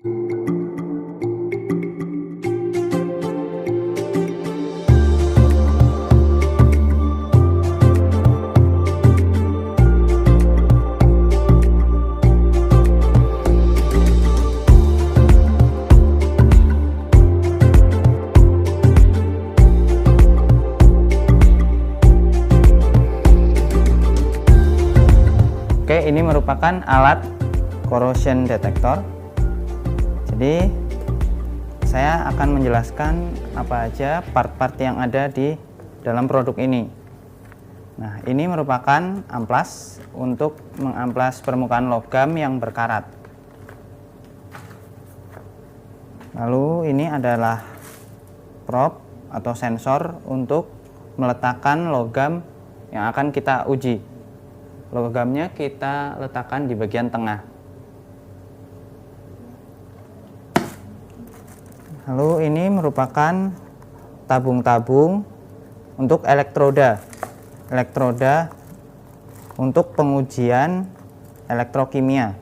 Oke, ini merupakan alat corrosion detector. Jadi saya akan menjelaskan apa aja part-part yang ada di dalam produk ini. Nah, ini merupakan amplas untuk mengamplas permukaan logam yang berkarat. Lalu ini adalah probe atau sensor untuk meletakkan logam yang akan kita uji. Logamnya kita letakkan di bagian tengah. Lalu ini merupakan tabung-tabung untuk elektroda. Elektroda untuk pengujian elektrokimia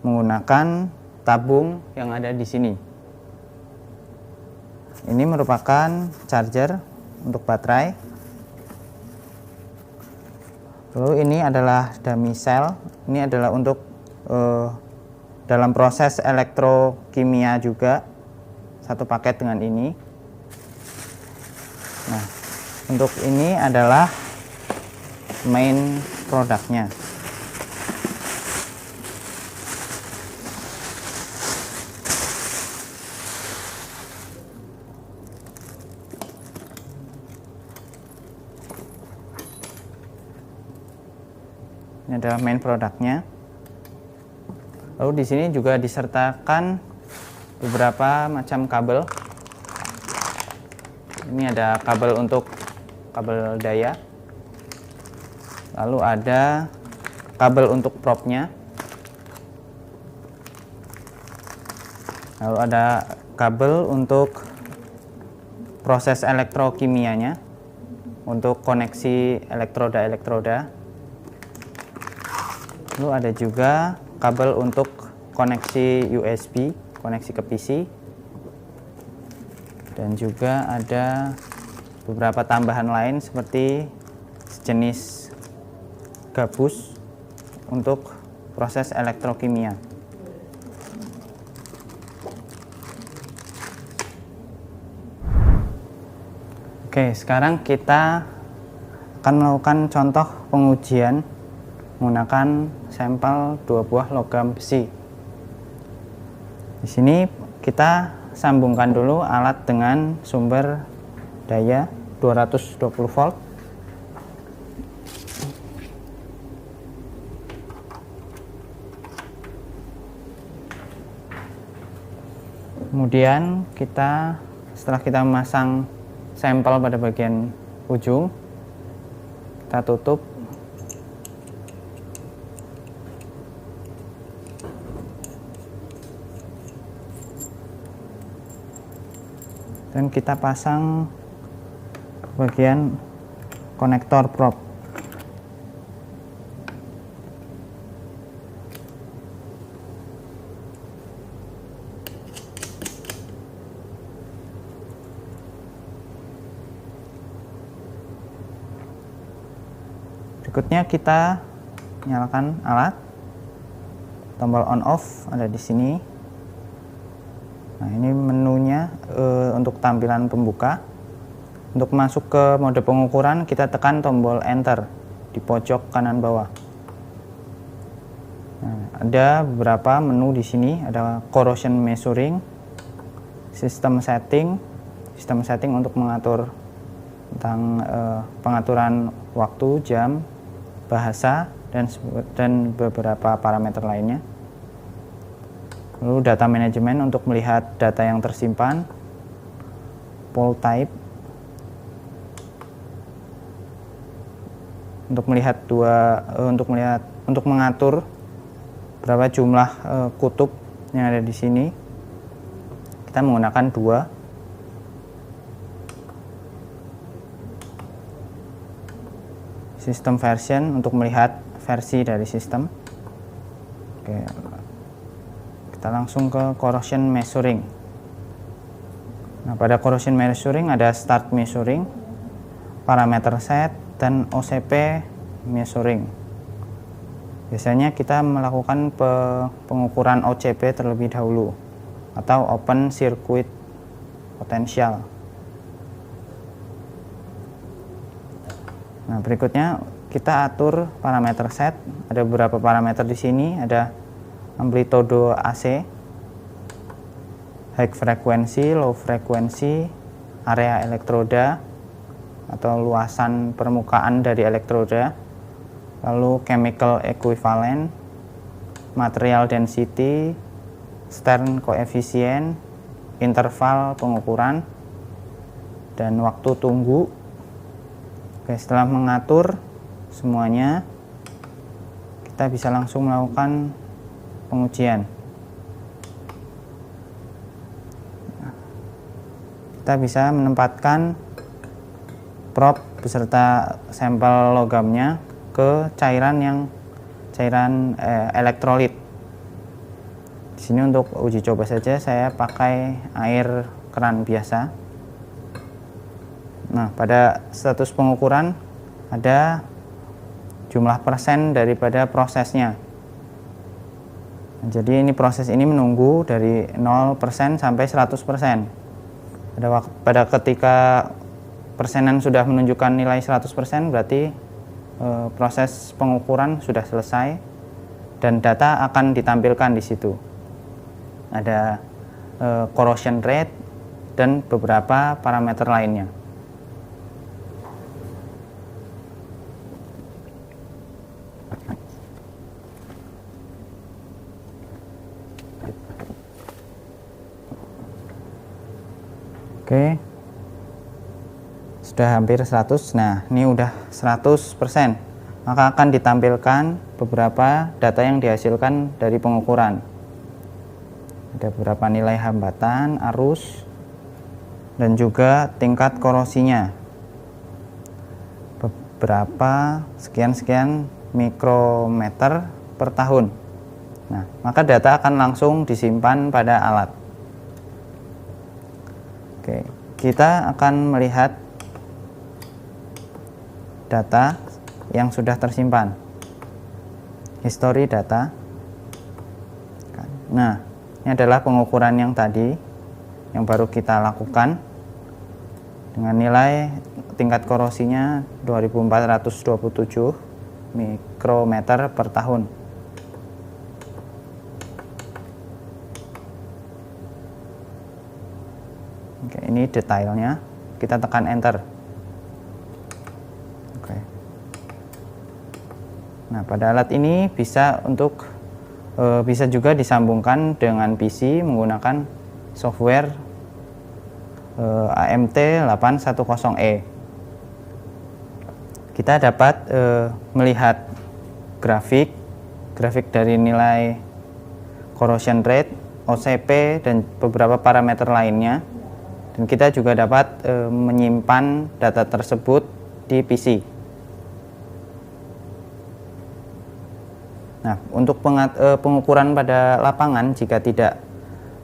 menggunakan tabung yang ada di sini. Ini merupakan charger untuk baterai. Lalu ini adalah dummy cell. Ini adalah untuk dalam proses elektrokimia juga, satu paket dengan ini. Nah, untuk ini adalah main produknya. Ini adalah main produknya. Lalu di sini juga disertakan beberapa macam kabel. Ini ada kabel untuk kabel daya. Lalu ada kabel untuk probe-nya. Lalu ada kabel untuk proses elektrokimianya, untuk koneksi elektroda-elektroda. Lalu ada juga kabel untuk koneksi USB, koneksi ke PC. Dan juga ada beberapa tambahan lain seperti sejenis gabus untuk proses elektrokimia. Oke, sekarang kita akan melakukan contoh pengujian menggunakan sampel 2 buah logam besi. Di sini kita sambungkan dulu alat dengan sumber daya 220 volt. Kemudian setelah kita memasang sampel pada bagian ujung, kita tutup. Dan kita pasang bagian konektor probe. Berikutnya kita nyalakan alat. Tombol on off ada di sini. Nah, ini menunya untuk tampilan pembuka. Untuk masuk ke mode pengukuran, kita tekan tombol enter di pojok kanan bawah. Nah, ada beberapa menu di sini, ada corrosion measuring, system setting untuk mengatur tentang pengaturan waktu, jam, bahasa, dan beberapa parameter lainnya. Lalu data manajemen untuk melihat data yang tersimpan, poll type untuk mengatur berapa jumlah kutub yang ada di sini. Kita menggunakan 2. Sistem version untuk melihat versi dari sistem. Oke. Kita kita langsung ke corrosion measuring. Nah, pada corrosion measuring ada start measuring, parameter set, dan OCP measuring. Biasanya kita melakukan pengukuran OCP terlebih dahulu atau open circuit potential. Nah, berikutnya kita atur parameter set. Ada beberapa parameter di sini, ada amplitude AC, high frequency, low frequency, area elektroda atau luasan permukaan dari elektroda, lalu chemical equivalent, material density, Stern coefficient, interval pengukuran, dan waktu tunggu. Oke, setelah mengatur semuanya, kita bisa langsung melakukan pengujian. Kita bisa menempatkan probe beserta sampel logamnya ke cairan elektrolit. Di sini untuk uji coba saja saya pakai air keran biasa. Nah, pada status pengukuran ada jumlah persen daripada prosesnya. Jadi proses ini menunggu dari 0% sampai 100%. Pada ketika persenan sudah menunjukkan nilai 100%, berarti proses pengukuran sudah selesai dan data akan ditampilkan di situ. Ada corrosion rate dan beberapa parameter lainnya. Oke, sudah hampir 100. Nah, ini udah 100%. Maka akan ditampilkan beberapa data yang dihasilkan dari pengukuran. Ada beberapa nilai hambatan, arus, dan juga tingkat korosinya. Beberapa sekian-sekian mikrometer per tahun. Nah, maka data akan langsung disimpan pada alat. Oke, kita akan melihat data yang sudah tersimpan, histori data. Nah, ini adalah pengukuran yang tadi yang baru kita lakukan dengan nilai tingkat korosinya 2427 mikrometer per tahun. Oke, ini detailnya. Kita tekan enter. Oke. Nah, pada alat ini bisa juga disambungkan dengan PC menggunakan software AMT810E. Kita dapat melihat grafik dari nilai corrosion rate, OCP, dan beberapa parameter lainnya. Dan kita juga dapat menyimpan data tersebut di PC. Nah, untuk pengukuran pada lapangan, jika tidak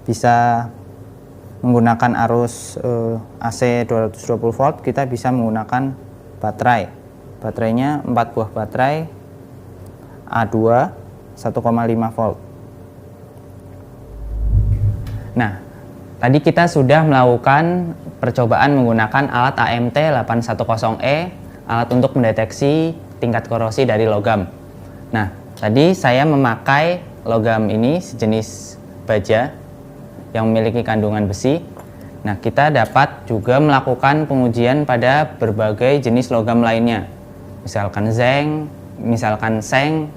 bisa menggunakan arus AC 220 volt, kita bisa menggunakan baterai. Baterainya 4 buah baterai A2 1,5 volt. Nah, tadi kita sudah melakukan percobaan menggunakan alat AMT810E, alat untuk mendeteksi tingkat korosi dari logam. Nah, tadi saya memakai logam ini sejenis baja yang memiliki kandungan besi. Nah, kita dapat juga melakukan pengujian pada berbagai jenis logam lainnya. Misalkan seng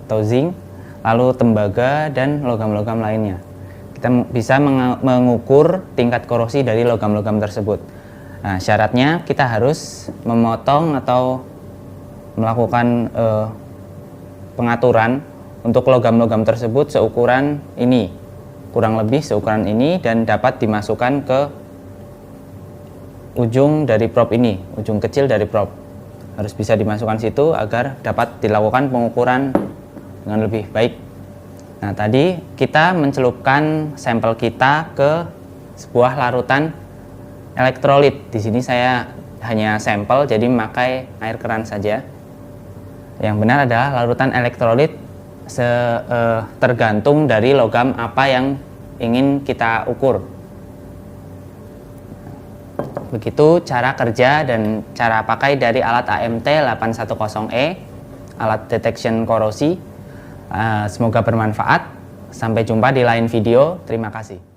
atau zinc, lalu tembaga, dan logam-logam lainnya. Kita bisa mengukur tingkat korosi dari logam-logam tersebut. Nah, syaratnya kita harus memotong atau melakukan pengaturan untuk logam-logam tersebut seukuran ini, kurang lebih seukuran ini, dan dapat dimasukkan ke ujung dari probe ini, ujung kecil dari probe. Harus bisa dimasukkan situ agar dapat dilakukan pengukuran dengan lebih baik. Nah, tadi kita mencelupkan sampel kita ke sebuah larutan elektrolit. Di sini saya hanya sampel, jadi memakai air keran saja. Yang benar adalah larutan elektrolit tergantung dari logam apa yang ingin kita ukur. Begitu cara kerja dan cara pakai dari alat AMT 810E, alat detection korosi. Semoga bermanfaat. Sampai jumpa di lain video. Terima kasih.